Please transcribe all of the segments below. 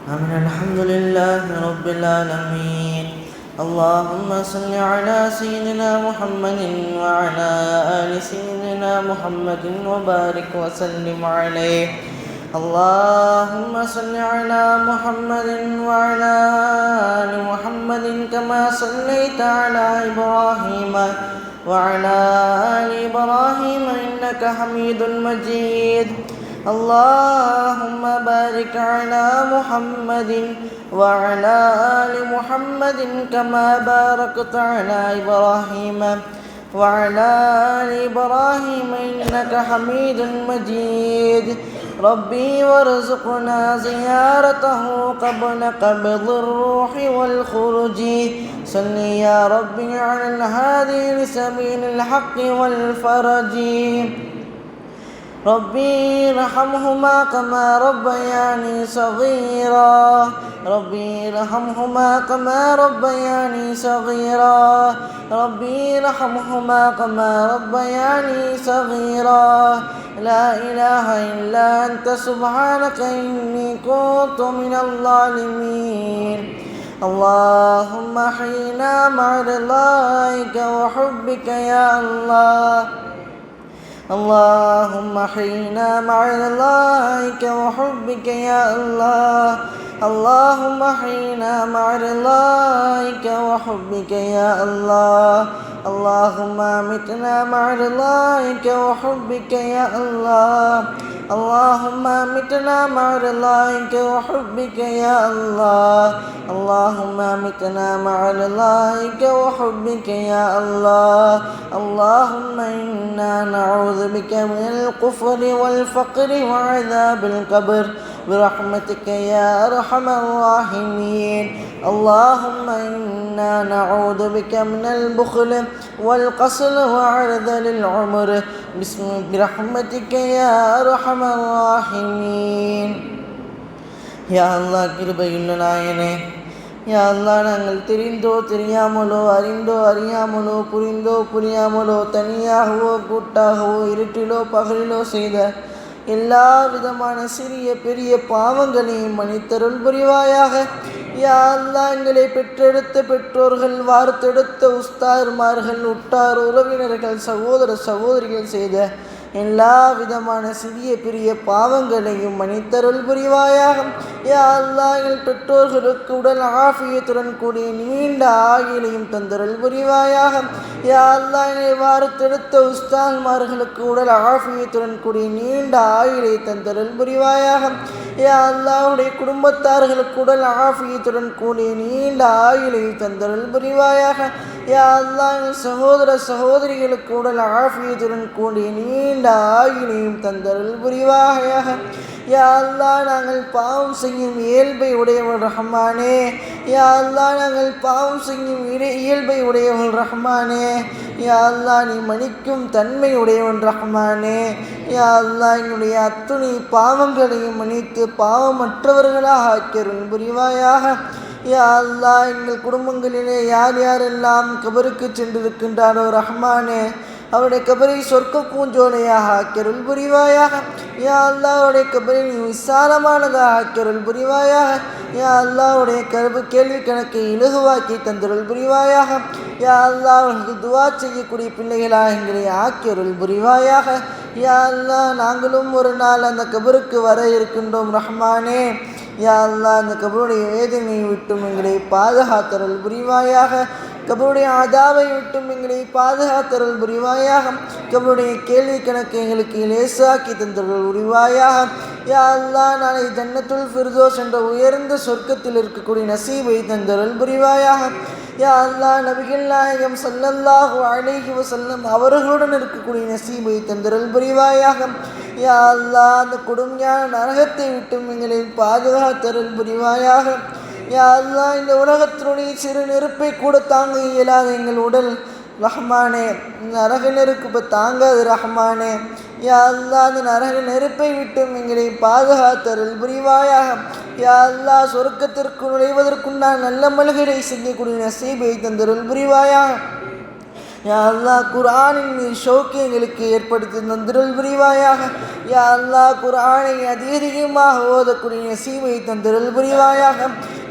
آمين. الحمد لله رب العالمين. اللهم صل على سيدنا محمد وعلى آل سيدنا محمد وبارك وسلم عليه. اللهم صل على محمد وعلى آل محمد كما صليت على إبراهيم وعلى آل إبراهيم إنك حميد مجيد. اللهم بارك على محمد وعلى آل محمد كما باركت على إبراهيم وعلى آل إبراهيم إنك حميد مجيد. ربي وارزقنا زيارته قبل قبض الروح والخروج. صل يا ربي على الهادي لسبيل الحق والفرج. ربي ارحمهما كما ربياني صغيرا. ربي ارحمهما كما ربياني صغيرا. ربي ارحمهما كما ربياني صغيرا. لا إله إلا أنت سبحانك إني كنت من الظالمين. اللهم أحينا مع رضاك وحبك يا الله. اللهم أحينا مع رضاك وحبك يا الله. اللهم أحينا مع رضاك وحبك يا الله. اللهم أمتنا مع رضاك وحبك يا الله. اللهم أمتنا مع رضاك وحبك يا الله. اللهم أمتنا مع رضاك وحبك يا الله. اللهم إنا نعوذ بك من الكفر والفقر وعذاب القبر برحمتك يا أرحم الراحمين. اللهم إنا نعوذ بك من البخل والقصر وعرذل العمر برحمتك يا أرحم الراحمين. يا الله கிருபையுள்ள நாயனே, யா அல்லாஹ், நாங்கள் தெரிந்தோ தெரியாமலோ அறிந்தோ அறியாமலோ புரிந்தோ புரியாமலோ தனியாகவோ கூட்டாகவோ இருட்டிலோ பகலிலோ செய்த எல்லா விதமான சிறிய பெரிய பாவங்களையும் மன்னித்தருள் புரிவாயாக. யா அல்லாஹ், எங்களை பெற்றெடுத்த பெற்றோர்கள், வார்த்தெடுத்த உஸ்தார்மார்கள், உற்றார் உறவினர்கள், சகோதர சகோதரிகள் செய்த எல்லா விதமான சிறிய பெரிய பாவங்களையும் மன்னித்தருள் புரிவாயாக. யா அல்லாஹ், எங்கள் பெற்றோர்களுக்கு உடல் ஆஃபியத்துடன் கூடிய நீண்ட ஆயுளையும் தந்தருள் புரிவாயாக. யா அல்லாஹ், எங்களை வார்த்தெடுத்த உஸ்தான்மார்களுக்கு உடல் ஆஃபியத்துடன் கூடிய நீண்ட ஆயுளை தந்தருள் புரிவாயாக. யா அல்லாஹ், உடைய குடும்பத்தார்களுக்கு உடல் ஆஃபியத்துடன் கூடிய நீண்ட ஆயுளை தந்தருள் புரிவாயாக. யா அல்லாஹ், எங்கள் சகோதர சகோதரிகளுக்கு உடல் ஆஃபியத்துடன் கூடிய நீண்ட ஆயுளையும் தந்தருள் புரிவாயாக. யா அல்லாஹ், நாங்கள் பாவம் செய்யும் இயல்பை உடையவள் ரஹ்மானே. யா அல்லாஹ், நாங்கள் பாவம் செய்யும் இயல்பை உடையவள் ரஹ்மானே. யா அல்லாஹ், நீ மன்னிக்கும் தன்மை உடையவன் ரஹ்மானே. யா அல்லாஹ், எங்களுடைய அத்துணை பாவங்களையும் மன்னித்து பாவமற்றவர்களாக ஆக்கியருள் புரிவாயாக. யா அல்லாஹ், எங்கள் குடும்பங்களிலே யார் யாரெல்லாம் கபருக்கு சென்றிருக்கின்றாரோ ரஹ்மானே, அவருடைய கபரை சொர்க்க பூஞ்சோலையாக ஆக்கியருள் புரிவாயாக. யா அல்லாஹ், அவருடைய கபரை நீ விசாலமானதாக ஆக்கியருள் புரிவாயாக. யா அல்லாஹ், அவருடைய கேள்வி கணக்கை இலகுவாக்கி தந்தருள் புரிவாயாக. யா அல்லாஹ், அவர்களுக்கு துவா செய்யக்கூடிய பிள்ளைகளாக எங்களை ஆக்கியருள் புரிவாயாக. யா அல்லாஹ், நாங்களும் ஒரு நாள் அந்த கபருக்கு வர இருக்கின்றோம் ரஹ்மானே. யா அல்லாஹ், அந்த கபருடைய வேதனையை விட்டும் எங்களை பாதுகாத்தருள் புரிவாயாக. கபருடைய ஆதாவை விட்டும் எங்களை பாதுகாத்தருள் புரிவாயாக. கபருடைய கேள்வி கணக்கு எங்களுக்கு லேசாக்கி தந்தருள் புரிவாயாக. யா அல்லாஹ், நாளை ஜன்னத்துல் ஃபிர்தோஸ் என்ற உயர்ந்த சொர்க்கத்தில் இருக்கக்கூடிய நசீபை தந்தருள் புரிவாயாக. யா அல்லாஹ், நபிகள் நாயகம் ஸல்லல்லாஹு அலைஹி வஸல்லம் அவர்களுடன் இருக்கக்கூடிய நசீபை தந்தருள் புரிவாயாக. யா அல்லாஹ், அந்த கொடுமையான நரகத்தை விட்டும் எங்களை பாதுகாத்தருள் புரிவாயாக. யா அல்லாஹ், இந்த உலகத்தினுடைய சிறு நெருப்பை கூட தாங்க இயலாத எங்கள் உடல் ரஹ்மானே, நரக நெருப்பு தாங்காது ரஹ்மானே. யா அல்லாஹ், அந்த நரக நெருப்பை விட்டும் எங்களை பாதுகாத்தருள் புரிவாயாக. யா அல்லாஹ், சொர்க்கத்திற்கு நுழைவதற்குண்டான நல்ல மல்களை செய்யக்கூடிய நசீபை தந்தருள் புரிவாயாக. யா அல்லாஹ் குர்ஆனின் மீது ஷௌக்கை எங்களுக்கு ஏற்படுத்தி தந்தருள் புரிவாயாக. யா அல்லாஹ் குர்ஆனை அதிகமாக ஓதக்கூடிய நசீபை தந்தருள் புரிவாயாக.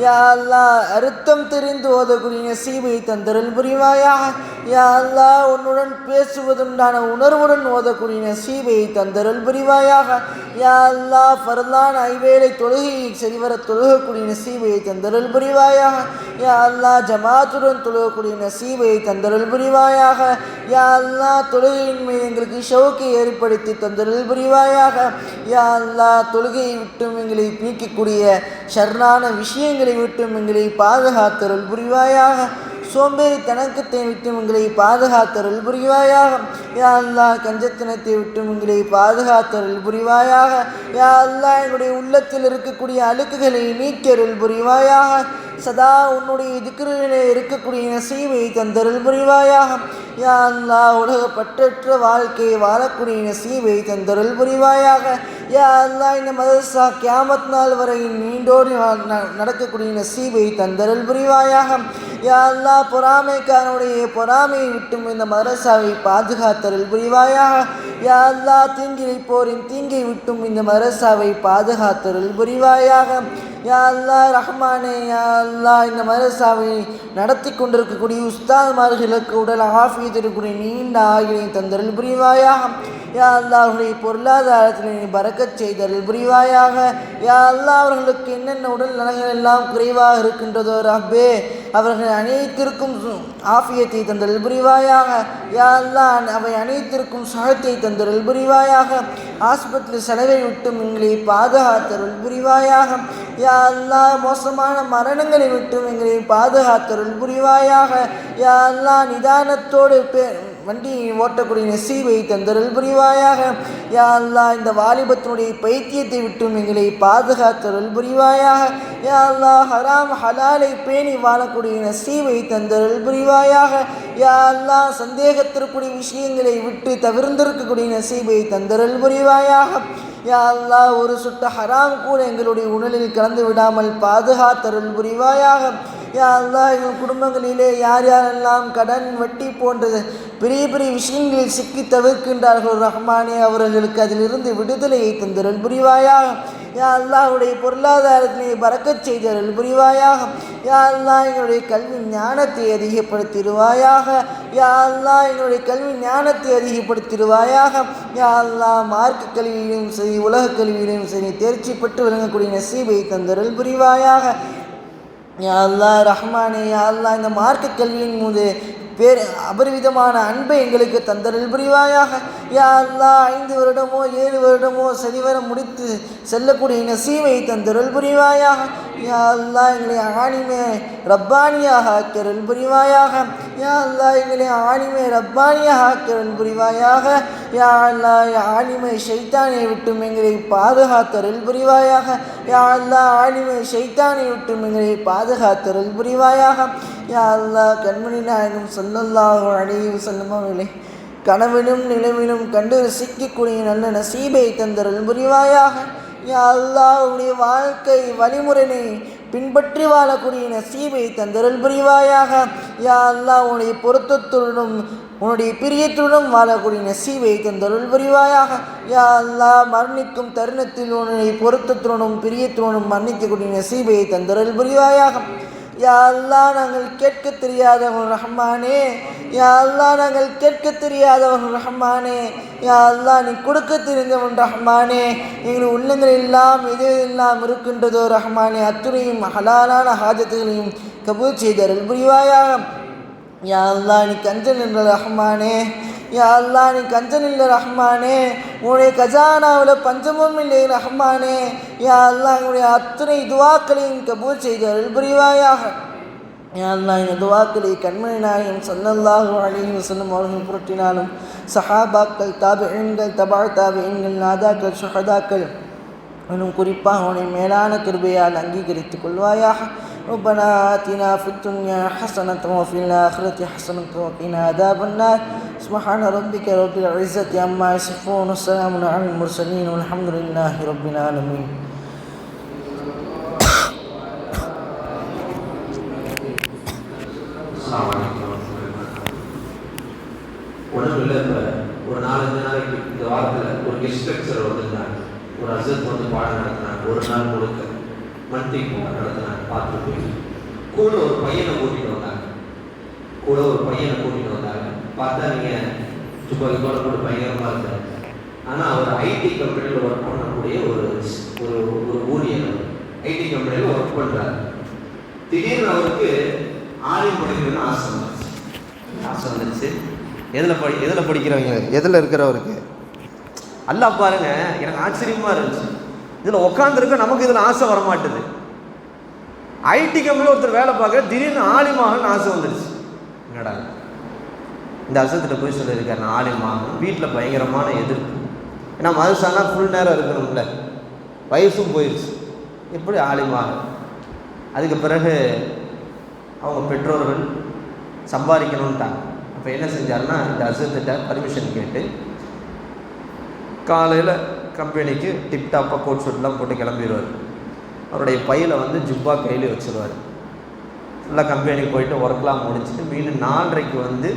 யா அல்லாஹ் அர்த்தம் தெரிந்து ஓதக்கூடிய நசீபை தந்தருள் புரிவாயாக. யா அல்லாஹ் உன்னுடன் பேசுவதுண்டான உணர்வுடன் ஓதக்கூடிய நசீபை தந்தருள் புரிவாயாக. யா அல்லாஹ் ஃபர்லான ஐவேளை தொழுகையை சரிவர தொழுகக்கூடிய நசீபை தந்தருள் புரிவாயாக. யா அல்லாஹ் ஜமாத்துடன் தொழுகக்கூடிய நசீபை தந்தருள் புரிவாயாக. யா அல்லாஹ் தொழுகையின் மீது எங்களுக்கு ஷௌக்கை ஏற்படுத்தி தந்தருள் புரிவாயாக. யா அல்லாஹ் தொழுகையை விட்டும் எங்களை நீக்கக்கூடிய ஷர்ரான விஷயங்களை விட்டும் எங்களை பாதுகாத்தருள் புரிவாயாக. சோம்பேறி தனக்கத்தை விட்டும் எங்களை பாதுகாத்தருள் புரிவாயாக. யா அல்லாஹ் கஞ்சத்தனத்தை விட்டும் எங்களை பாதுகாத்தருள் புரிவாயாக. யா அல்லாஹ் எங்களுடைய உள்ளத்தில் இருக்கக்கூடிய அழுக்குகளை நீக்கருள் புரிவாயாக. சதா உன்னுடைய திக்ரிலே இருக்கக்கூடிய நசீபை தந்தருள் புரிவாயாக. யா அல்லாஹ் உலக பற்றற்ற வாழ்க்கையை வாழக்கூடிய நசீபை தந்தருள் புரிவாயாக. யா அல்லாஹ் இந்த மதரசா கியாமத் நாள் வரை நீண்டோடு நடக்கக்கூடிய நசீபை தந்தருள் புரிவாயாக. யா அல்லாஹ் பொறாமைக்காரனுடைய பொறாமையை விட்டும் இந்த மதரசாவை பாதுகாத்தருள் புரிவாயாக. யா அல்லாஹ் தீங்கிழைப்போரின் தீங்கை விட்டும் இந்த மதரசாவை பாதுகாத்தருள் புரிவாயாக. யா அல்லாஹ் ரஹ்மானே, யா அல்லாஹ் இந்த மதரசாவை நடத்தி கொண்டிருக்கக்கூடிய உஸ்தாத்மார்களுக்கு உடல் ஆஃபியத்திற்குரிய நீண்ட ஆயுளை தந்தருள் புரிவாயாக. யா அல்லாஹ்வுடைய பொருளாதாரத்தினை பரக்கச் செய்தருள் புரிவாயாக. யா அல்லாஹ் அவர்களுக்கு என்னென்ன உடல் நலங்கள் எல்லாம் குறைவாக இருக்கின்றதோ ரப்பே அவர்கள் அனைத்திற்கும் ஆஃபியத்தை தந்தருள் புரிவாயாக. யா அல்லாஹ் அவை அனைத்திற்கும் சகத்தை தந்தருள் புரிவாயாக. ஆஸ்பத்திரி செலவை விட்டும் எங்களை பாதுகாத்தருள் புரிவாயாக. யா அல்லாஹ் மோசமான மரணங்களை விட்டும் எங்களை பாதுகாத்தருள் புரிவாயாக. யா அல்லாஹ் நிதானத்தோடு வண்டி ஓட்டக்கூடிய நசீபை தந்தருள் புரிவாயாக. யா அல்லாஹ் இந்த வாலிபத்தினுடைய பைத்தியத்தை விட்டும் எங்களை பாதுகாத்தருள் புரிவாயாக. யா அல்லாஹ் ஹராம் ஹலாலை பேணி வாழக்கூடிய நசீபை தந்தருள் புரிவாயாக. யா அல்லாஹ் சந்தேகத்திற்குரிய விஷயங்களை விட்டு தவிர்ந்திருக்கக்கூடிய நசீபை தந்தருள் புரிவாயாக. யா அல்லாஹ் ஒரு சுட்ட ஹராம் கூட எங்களுடைய உணலில் கலந்து விடாமல் பாதுகாத்தருள் புரிவாயாக. யா அல்லாஹ் எங்கள் குடும்பங்களிலே யார் யாரெல்லாம் கடன் வட்டி போன்ற பெரிய பெரிய விஷயங்களில் சிக்கி தவிர்க்கின்றார்கள் ரஹ்மானே அவர்களுக்கு அதிலிருந்து விடுதலையை தந்தருள் புரிவாயாக. யா அல்லாஹ்வுடைய பொருளாதாரத்தினை பரக்கச் செய்தருள் புரிவாயாக. யா அல்லாஹ் எங்களுடைய கல்வி ஞானத்தை அதிகப்படுத்திடுவாயாக. யா அல்லாஹ் எங்களுடைய கல்வி ஞானத்தை அதிகப்படுத்திடுவாயாக. யா அல்லாஹ் மார்க்க கல்வியிலும் சரி உலக கல்வியிலும் சரி தேர்ச்சி பெற்று விளங்கக்கூடிய நசீபை தந்தருள் புரிவாயாக. யா அல்லாஹ் ரஹ்மானே, யா அல்லாஹ் இந்த மார்க்க கல்வியின் மீது அபரிவிதமான அன்பை எங்களுக்கு தந்தருள் புரிவாயாக. யா அல்லாஹ் 5 வருடமோ 7 வருடமோ சரிவர முடித்து செல்லக்கூடிய நசீபை தந்தருள் புரிவாயாக. யா அல்லாஹ் எங்களை ஆணிமே ரப்பானியாக ஆக்கருள் புரிவாயாக. யா அல்லாஹ் எங்களை ஆணிமே ரப்பானியாக ஆக்கருள் புரிவாயாக. யா அல்லாஹ் ஆணிமை ஷைத்தானை விட்டும் எங்களை பாதுகாத்தருள் புரிவாயாக. யா அல்லாஹ் ஆணிமை ஷைத்தானை விட்டும் எங்களை பாதுகாத்தருள் புரிவாயாக. யா அல்லாஹ் கண்மணி நாயகம் ஸல்லல்லாஹு அலைஹி வஸல்லம் அவர்களே கனவிலும் நிலவிலும் கண்டு ரசிக்கக்கூடிய நல்ல நசீபை தந்தருள் புரிவாயாக. யா அல்லாஹ் உடைய வாழ்க்கை வழிமுறையை பின்பற்றி வாழக்கூடிய நசீபை தந்தருள் புரிவாயாக. யா அல்லாஹ் உன்னுடைய பொருத்தத்துடனும் உன்னுடைய பிரியத்துடன் வாழக்கூடிய நசீபை தந்தருள் புரிவாயாக. யா அல்லாஹ் மரணிக்கும் தருணத்தில் உன்னுடைய பொருத்தத்துடனும் பிரியத்துடனும் மரணிக்கக்கூடிய நசீபை தந்தருள் புரிவாயாக. யா அல்லாஹ் நாங்கள் கேட்க தெரியாதவன் ரஹ்மானே. யா அல்லாஹ் நாங்கள் கேட்க தெரியாதவன் ரஹ்மானே. யா அல்லாஹ் நீ கொடுக்க தெரிந்தவன் ரஹ்மானே. எங்கள் உள்ளங்கள் எல்லாம் எது எல்லாம் இருக்கின்றதோ ரஹ்மானே அத்துணையும் ஹலாலான ஹாஜத்துகளையும் கபூல் செய்தருள் புரிவாயாக. யா அல்லாஹ் நீ கஞ்சன் என்ற ரஹ்மானே. யா அல்லாஹ் நீ கஞ்சன் இல்லை ரஹ்மானே. உன்னுடைய கஜானாவில் பஞ்சமும் இல்லை ரஹ்மானே. யா அல்லாஹ் எங்களுடைய அத்துணை துவாக்களையும் கபூல் செய்து அருள் புரிவாயாக. யா அல்லாஹ் இந்த துவாக்களை கண்மணி நாயகம் ஸல்லல்லாஹு அலைஹி வஸல்லம் அவர்கள் புரட்டினாலும் சஹாபாக்கள் தாபிஈன்கள் தபா தாபிஈன்கள் நாதாக்கள் ஷுஹதாக்கள் இன்னும் குறிப்பாக உன்னை மேலான கிருபையால் அங்கீகரித்துக் கொள்வாயாக. ربنا آتنا في الدنيا حسنة وفي الآخرة حسنة وقنا عذاب النار. سبحان ربك رب العزة عما يصفون والسلام على المرسلين والحمد لله رب العالمين. السلام عليكم. ஒன்றும் இல்லை. இப்போ ஒரு 4-5 நாளைக்கு இந்த வாரத்தில் ஒரு கெஸ்ட் லெக்சர் வந்திருந்தாங்க. ஒரு அசத் வந்து பாடம் நடத்தினாங்க. ஒரு நாள் முழுக்க மந்தி நடத்தினாங்க. பார்த்துட்டு போய் கூட ஒரு பையனை கூட்டிகிட்டு வந்தாங்க. பார்த்தா நீங்கள் துப்பாக்கியோட கூட பயங்கரமாக இருக்காரு. ஆனால் அவர் ஐடி கம்பெனியில் ஒர்க் பண்ணக்கூடிய ஒரு ஊழியர். ஐடி கம்பெனியில் ஒர்க் பண்ணுறாரு. திடீர்னு அவருக்கு ஆலயம் படிக்கணும்னு ஆசை வந்துடுச்சு. எதில் படிக்கிறவங்க, எதில் இருக்கிறவருக்கு அல்லாஹ் பாருங்க, எனக்கு ஆச்சரியமாக இருந்துச்சு. இதில் உட்காந்துருக்க நமக்கு இதில் ஆசை வரமாட்டுது. ஐடி கம்பெனியில் ஒருத்தர் வேலை பார்க்க திடீர்னு ஆலிமாகன்னு ஆசை வந்துடுச்சு. என்னடா இந்த அசத்திட்ட போய் சொல்லியிருக்காரு, நான் ஆலிமாக. வீட்டில் பயங்கரமான எதிர்ப்பு. ஏன்னா மதுசானா ஃபுல் நேரம் இருக்கணும்ல, வயசும் போயிடுச்சு. எப்படி ஆலிமாக? அதுக்கு பிறகு அவங்க பெற்றோர்கள் சம்பாதிக்கணுன்ட்டாங்க. அப்போ என்ன செஞ்சாருன்னா, இந்த அசத்திட்ட பர்மிஷன் கேட்டு காலையில் கம்பெனிக்கு டிப்டாப்பாக கோட் ஷூட்லாம் போட்டு கிளம்பிடுவார். அவருடைய பையில் வந்து ஜிப்பா கையில் வச்சுருவார். ஃபுல்லாக கம்பெனிக்கு போயிட்டு ஒர்க்லாம் முடிச்சுட்டு மீண்டும் 4:30க்கு வந்து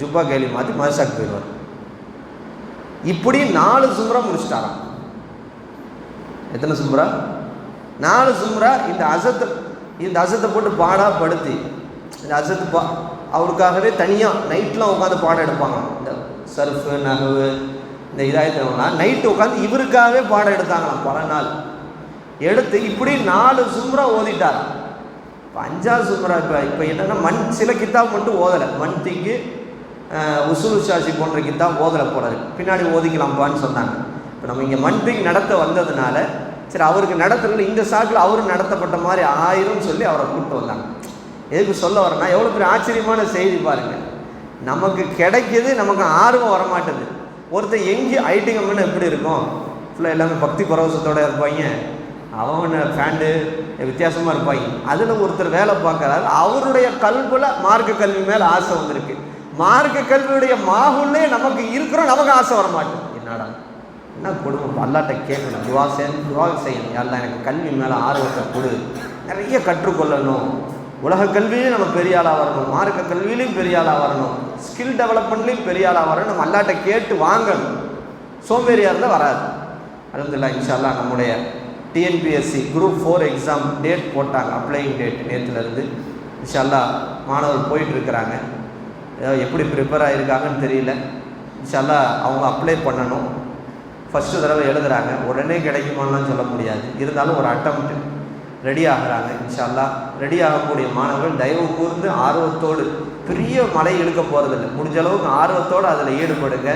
ஜிப்பா கையில் மாற்றி மதுசாக்கு போயிடுவார். இப்படி 4 சும்ரா முடிச்சிட்டாராம். எத்தனை சும்ரா? 4 சும்ரா. இந்த அசத்தை போட்டு பாடாப்படுத்தி, இந்த அசத்து அவருக்காகவே தனியாக நைட்லாம் உட்காந்து பாடம் எடுப்பாங்க. இந்த சர்ஃபு நகவு இந்த இதாயத்தவங்களாம் நைட்டு உட்காந்து இவருக்காகவே பாடம் எடுத்தாங்களாம். பல நாள் எடுத்து இப்படி 4 சும்ரா ஓதிட்டார். இப்போ 5ஆவது சும்ரா இப்போ என்னென்னா சில கித்தாப் மட்டும் ஓதலை. மன்திக்கு உசூல் ஷாஷி போன்ற கித்தாப் ஓதலை போடாது, பின்னாடி ஓதிக்கலாம்ப்பான்னு சொன்னாங்க. இப்போ நம்ம இங்கே மன்திக்கு நடத்த வந்ததுனால சரி அவருக்கு நடத்துறதுல இந்த சாக்கில் அவரும் நடத்தப்பட்ட மாதிரி ஆயிரம் சொல்லி அவரை கூப்பிட்டு வந்தாங்க. எதுக்கு சொல்ல வரேன்னா, எவ்வளோ பெரிய ஆச்சரியமான செய்தி பாருங்கள். நமக்கு கிடைக்கிது, நமக்கு ஆர்வம் வரமாட்டுது. ஒருத்தர் எங்கே ஐடி கம்பெனி எப்படி இருக்கும், ஃபுல்லாக எல்லாமே பக்தி பரவசத்தோடு இருப்பாங்க, அவங்க ஃபேண்டு வித்தியாசமாக இருப்பாங்க. அதில் ஒருத்தர் வேலை பார்க்குறாரு, அவருடைய கல்வியில் மார்க்க கல்வி மேலே ஆசை வந்திருக்கு. மார்க்க கல்வியுடைய மாகுள்ளே நமக்கு இருக்கிறோம், நமக்கு ஆசை வரமாட்டேன். என்னடா என்ன குடும்பம், அல்லாட்ட கேட்கணும், துவா செய்யணும். எல்லாம் எனக்கு கல்வி மேலே ஆர்வத்தை கொடு, நிறைய கற்றுக்கொள்ளணும். உலக கல்வியிலையும் நம்ம பெரிய ஆளாக வரணும், மார்க்க கல்வியிலையும் பெரிய ஆளாக வரணும், ஸ்கில் டெவலப்மெண்ட்லேயும் பெரிய ஆளாக வரணும். நம்ம அல்லாட்ட கேட்டு வாங்கணும். சோம்பேறியாக இருந்தால் வராது. அல்ஹம்துலில்லாஹ் இன்ஷா அல்லாஹ் நம்முடைய டிஎன்பிஎஸ்சி குரூப் 4 எக்ஸாம் டேட் போட்டாங்க. அப்ளைங் டேட் நேற்றுலேருந்து இன்ஷா அல்லாஹ் மாணவர்கள் போயிட்டுருக்கிறாங்க. எப்படி ப்ரிப்பேர் ஆகிருக்காங்கன்னு தெரியல. இன்ஷா அல்லாஹ் அவங்க அப்ளை பண்ணணும். ஃபஸ்ட்டு தடவை எழுதுகிறாங்க, உடனே கிடைக்குமான்னு சொல்ல முடியாது. இருந்தாலும் ஒரு அட்டம்ப்ட் ரெடி ஆகிறாங்க. இன்ஷா அல்லாஹ் ரெடி ஆகக்கூடிய மாணவர்கள் தயவு கூர்ந்து ஆர்வத்தோடு, பெரிய மலை இழுக்க போகிறதில்ல, முடிஞ்ச அளவுக்கு ஆர்வத்தோடு அதில் ஈடுபடுங்க.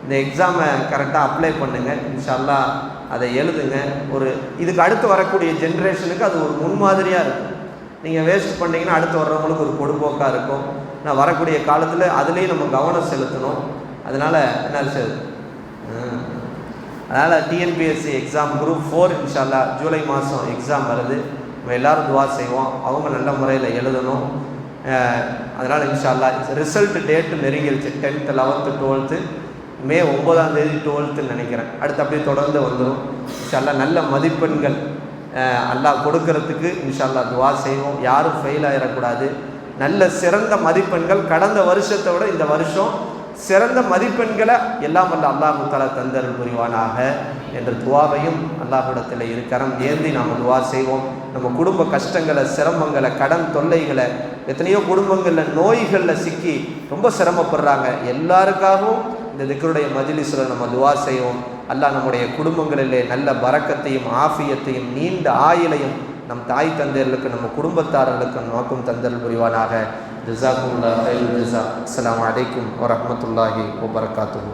இந்த எக்ஸாமை கரெக்டாக அப்ளை பண்ணுங்கள். இன்ஷா அல்லாஹ் அதை எழுதுங்க. இதுக்கு அடுத்து வரக்கூடிய ஜென்ரேஷனுக்கு அது ஒரு முன்மாதிரியாக இருக்கும். நீங்கள் வேஸ்ட் பண்ணிங்கன்னா அடுத்து வர்றவங்களுக்கு ஒரு பொடுபோக்காக இருக்கும். நான் வரக்கூடிய காலத்தில் அதுலேயும் நம்ம கவனம் செலுத்தணும். அதனால் என்ன சார், அதனால் டிஎன்பிஎஸ்சி எக்ஸாம் குரூப் 4 இன்ஷா அல்லாஹ் ஜூலை மாதம் எக்ஸாம் வருது. நம்ம எல்லோரும் துவா செய்வோம், அவங்க நல்ல முறையில் எழுதணும். அதனால் இன்ஷா அல்லாஹ் result date நெருங்கிடுச்சு. 10th 11th 12th மே 9ஆம் தேதி 12th நினைக்கிறேன். அடுத்து அப்படியே தொடர்ந்து வந்துடும். இன்ஷா அல்லாஹ் நல்ல மதிப்பெண்கள் அல்லாஹ் கொடுக்கறதுக்கு இன்ஷா அல்லாஹ் துவா செய்வோம். யாரும் ஃபெயில் ஆகிடக்கூடாது. நல்ல சிறந்த மதிப்பெண்கள், கடந்த வருஷத்தை விட இந்த வருஷம் சிறந்த மதிப்பெண்களை எல்லாம் வல்ல அல்லாஹு தஆலா தந்தருள் புரிவானாக என்ற துவாவையும் அல்லாஹ்விடத்தில் இருக்கரம் ஏந்தி நாம் துவா செய்வோம். நம்ம குடும்ப கஷ்டங்களை, சிரமங்களை, கடன் தொல்லைகளை, எத்தனையோ குடும்பங்களில் நோய்களில் சிக்கி ரொம்ப சிரமப்படுறாங்க. எல்லாருக்காகவும் இந்த திக்ருடைய மஜ்லிஸில் நம்ம துவா செய்வோம். அல்லாஹ் நம்முடைய குடும்பங்களிலே நல்ல பரக்கத்தையும் ஆஃபியத்தையும் நீண்ட ஆயுளையும் நம் தாய் தந்தையர்களுக்கு, நம்ம குடும்பத்தாரர்களுக்கு நோக்கம் தந்தருள் புரிவானாக. ஜஸாக்குமுல்லாஹ் கைரல் ஜஸா. அஸ்ஸலாமு அலைக்கும் வரஹ்மத்துல்லாஹி வபரகாத்துஹு.